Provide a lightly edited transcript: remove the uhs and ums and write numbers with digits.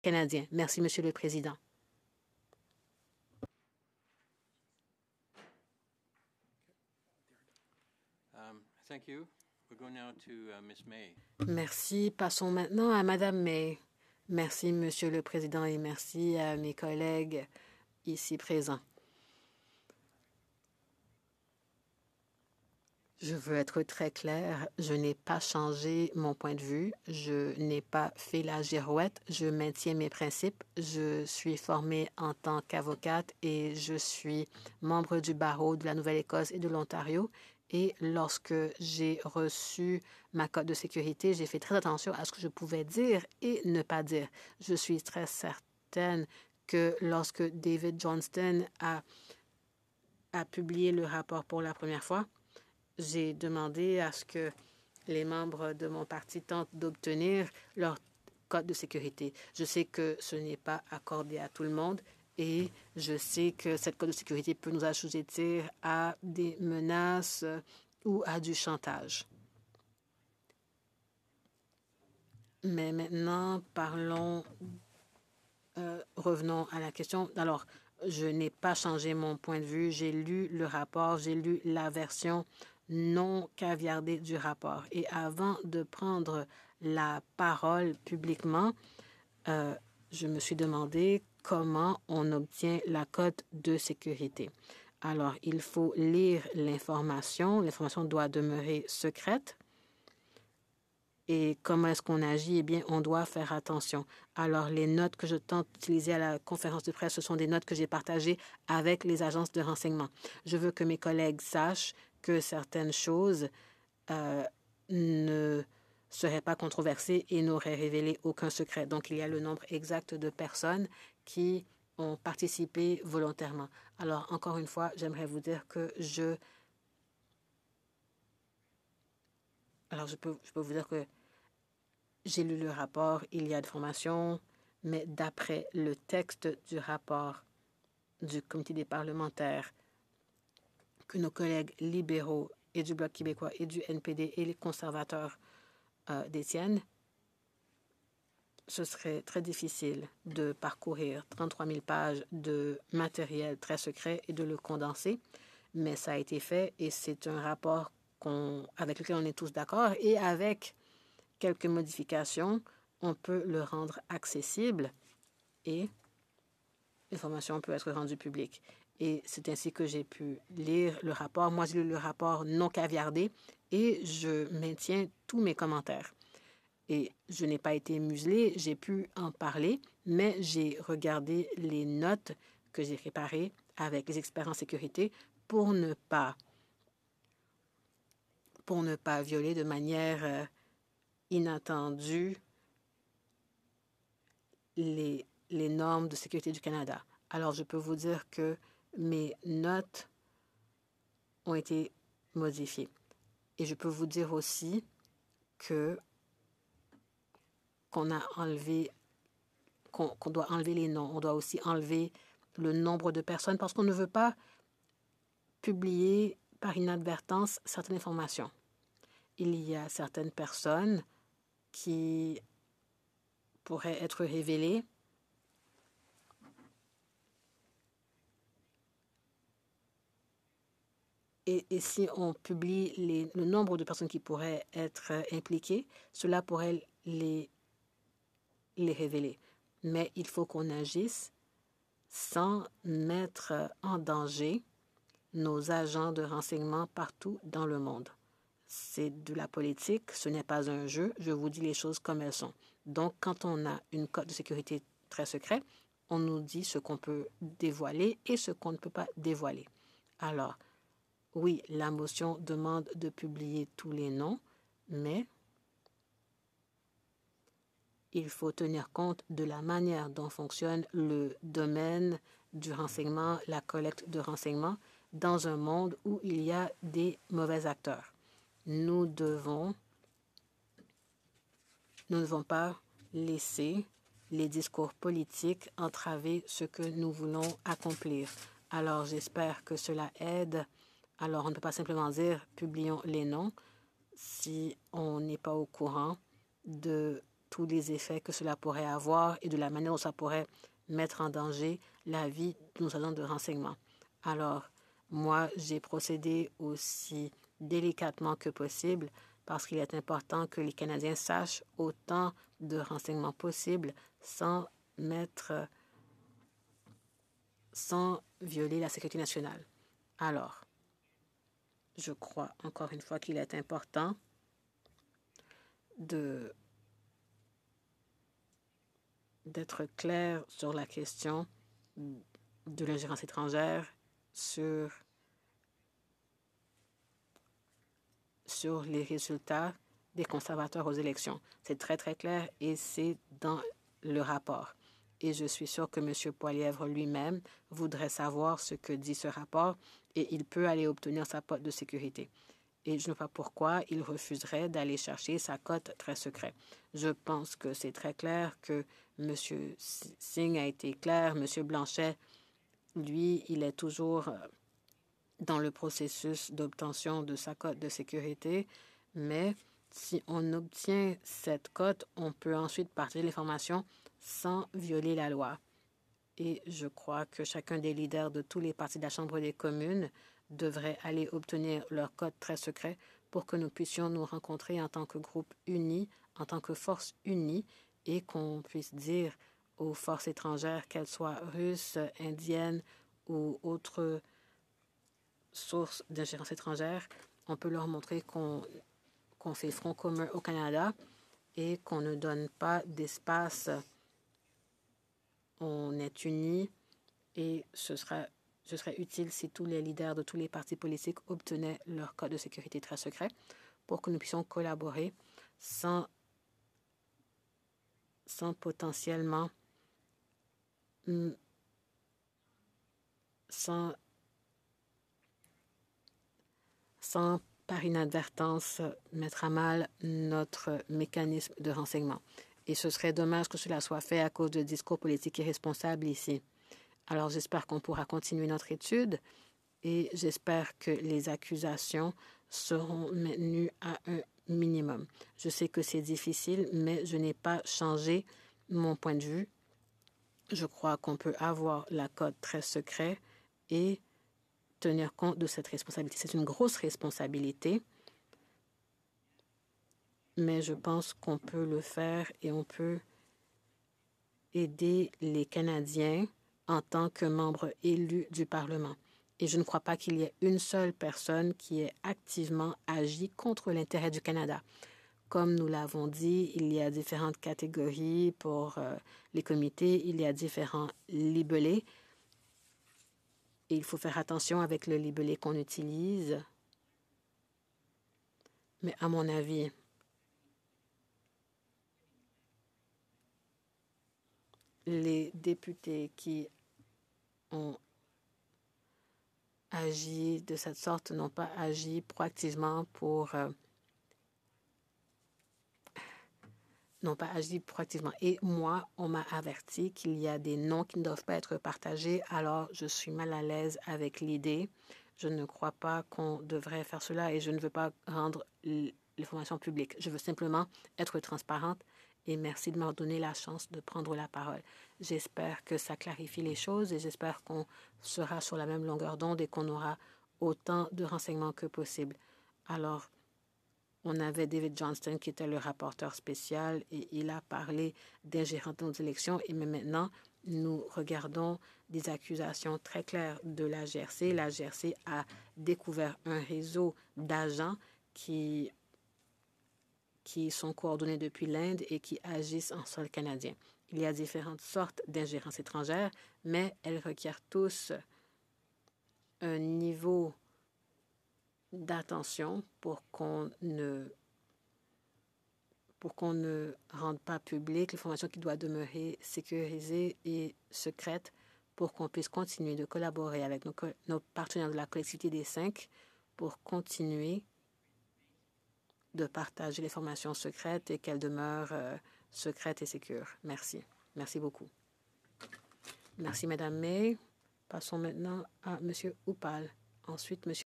canadiens. Merci, Monsieur le Président. Thank you. We go now to Ms. May. Merci. Passons maintenant à Madame May. Merci, Monsieur le Président, et merci à mes collègues ici présents. Je veux être très claire, je n'ai pas changé mon point de vue, je n'ai pas fait la girouette, je maintiens mes principes, je suis formée en tant qu'avocate et je suis membre du barreau de la Nouvelle-Écosse et de l'Ontario. Et lorsque j'ai reçu ma cote de sécurité, j'ai fait très attention à ce que je pouvais dire et ne pas dire. Je suis très certaine que lorsque David Johnston a publié le rapport pour la première fois, j'ai demandé à ce que les membres de mon parti tentent d'obtenir leur code de sécurité. Je sais que ce n'est pas accordé à tout le monde et je sais que cette code de sécurité peut nous assujettir à des menaces ou à du chantage. Mais maintenant, revenons à la question. Alors, je n'ai pas changé mon point de vue. J'ai lu le rapport, j'ai lu la version non caviardée du rapport. Et avant de prendre la parole publiquement, je me suis demandé comment on obtient la cote de sécurité. Alors, il faut lire l'information. L'information doit demeurer secrète. Et comment est-ce qu'on agit? Eh bien, on doit faire attention. Alors, les notes que je tente d'utiliser à la conférence de presse, ce sont des notes que j'ai partagées avec les agences de renseignement. Je veux que mes collègues sachent que certaines choses ne seraient pas controversées et n'auraient révélé aucun secret. Donc, il y a le nombre exact de personnes qui ont participé volontairement. Alors, encore une fois, j'aimerais vous dire que je peux vous dire que j'ai lu le rapport, il y a des formations, mais d'après le texte du rapport du comité des parlementaires que nos collègues libéraux et du Bloc québécois et du NPD et les conservateurs détiennent, ce serait très difficile de parcourir 33 000 pages de matériel très secret et de le condenser, mais ça a été fait et c'est un rapport avec lequel on est tous d'accord et avec quelques modifications, on peut le rendre accessible et l'information peut être rendue publique. Et c'est ainsi que j'ai pu lire le rapport. Moi, j'ai lu le rapport non caviardé et je maintiens tous mes commentaires. Et je n'ai pas été muselée, j'ai pu en parler, mais j'ai regardé les notes que j'ai préparées avec les experts en sécurité pour ne pas violer de manière inattendue les normes de sécurité du Canada. Alors, je peux vous dire que mes notes ont été modifiées. Et je peux vous dire aussi qu'on doit enlever les noms. On doit aussi enlever le nombre de personnes parce qu'on ne veut pas publier par inadvertance certaines informations. Il y a certaines personnes qui pourraient être révélées et si on publie le nombre de personnes qui pourraient être impliquées, cela pourrait les révéler. Mais il faut qu'on agisse sans mettre en danger nos agents de renseignement partout dans le monde. C'est de la politique, ce n'est pas un jeu, je vous dis les choses comme elles sont. Donc, quand on a une cote de sécurité très secrète, on nous dit ce qu'on peut dévoiler et ce qu'on ne peut pas dévoiler. Alors, oui, la motion demande de publier tous les noms, mais il faut tenir compte de la manière dont fonctionne le domaine du renseignement, la collecte de renseignements, dans un monde où il y a des mauvais acteurs. Nous ne devons pas laisser les discours politiques entraver ce que nous voulons accomplir. Alors, j'espère que cela aide. Alors, on ne peut pas simplement dire « publions les noms » si on n'est pas au courant de tous les effets que cela pourrait avoir et de la manière dont ça pourrait mettre en danger la vie de nos agents de renseignement. Alors, moi, j'ai procédé aussi délicatement que possible parce qu'il est important que les Canadiens sachent autant de renseignements possibles sans violer la sécurité nationale. Alors, je crois encore une fois qu'il est important d'être clair sur la question de l'ingérence étrangère sur les résultats des conservateurs aux élections. C'est très, très clair et c'est dans le rapport. Et je suis sûre que M. Poilievre lui-même voudrait savoir ce que dit ce rapport et il peut aller obtenir sa cote de sécurité. Et je ne sais pas pourquoi il refuserait d'aller chercher sa cote très secrète. Je pense que c'est très clair que M. Singh a été clair. M. Blanchet, lui, il est toujours dans le processus d'obtention de sa cote de sécurité. Mais si on obtient cette cote, on peut ensuite partager l'information sans violer la loi. Et je crois que chacun des leaders de tous les partis de la Chambre des communes devrait aller obtenir leur code très secret pour que nous puissions nous rencontrer en tant que groupe uni, en tant que force unie, et qu'on puisse dire aux forces étrangères, qu'elles soient russes, indiennes ou autres sources d'ingérence étrangère, on peut leur montrer qu'on fait front commun au Canada et qu'on ne donne pas d'espace. On est unis et ce serait utile si tous les leaders de tous les partis politiques obtenaient leur code de sécurité très secret pour que nous puissions collaborer sans potentiellement sans par inadvertance mettre à mal notre mécanisme de renseignement. Et ce serait dommage que cela soit fait à cause de discours politiques irresponsables ici. Alors j'espère qu'on pourra continuer notre étude et j'espère que les accusations seront maintenues à un minimum. Je sais que c'est difficile, mais je n'ai pas changé mon point de vue. Je crois qu'on peut avoir la code très secret et tenir compte de cette responsabilité. C'est une grosse responsabilité, mais je pense qu'on peut le faire et on peut aider les Canadiens en tant que membres élus du Parlement. Et je ne crois pas qu'il y ait une seule personne qui ait activement agi contre l'intérêt du Canada. Comme nous l'avons dit, il y a différentes catégories pour les comités, il y a différents libellés. Et il faut faire attention avec le libellé qu'on utilise. Mais à mon avis, les députés qui ont agi de cette sorte n'ont pas agi proactivement Et moi, on m'a averti qu'il y a des noms qui ne doivent pas être partagés, alors je suis mal à l'aise avec l'idée. Je ne crois pas qu'on devrait faire cela et je ne veux pas rendre l'information publique. Je veux simplement être transparente et merci de m'avoir donné la chance de prendre la parole. J'espère que ça clarifie les choses et j'espère qu'on sera sur la même longueur d'onde et qu'on aura autant de renseignements que possible. Alors, on avait David Johnston qui était le rapporteur spécial et il a parlé d'ingérence dans nos élections. Et maintenant, nous regardons des accusations très claires de la GRC. La GRC a découvert un réseau d'agents qui sont coordonnés depuis l'Inde et qui agissent en sol canadien. Il y a différentes sortes d'ingérence étrangère, mais elles requièrent tous un niveau d'attention pour qu'on ne rende pas publique l'information qui doit demeurer sécurisée et secrète pour qu'on puisse continuer de collaborer avec nos partenaires de la collectivité des 5 pour continuer de partager l'information secrète et qu'elle demeure secrète et sécure. Merci. Merci beaucoup. Merci, Madame May. Passons maintenant à M. Oupal. Ensuite, M.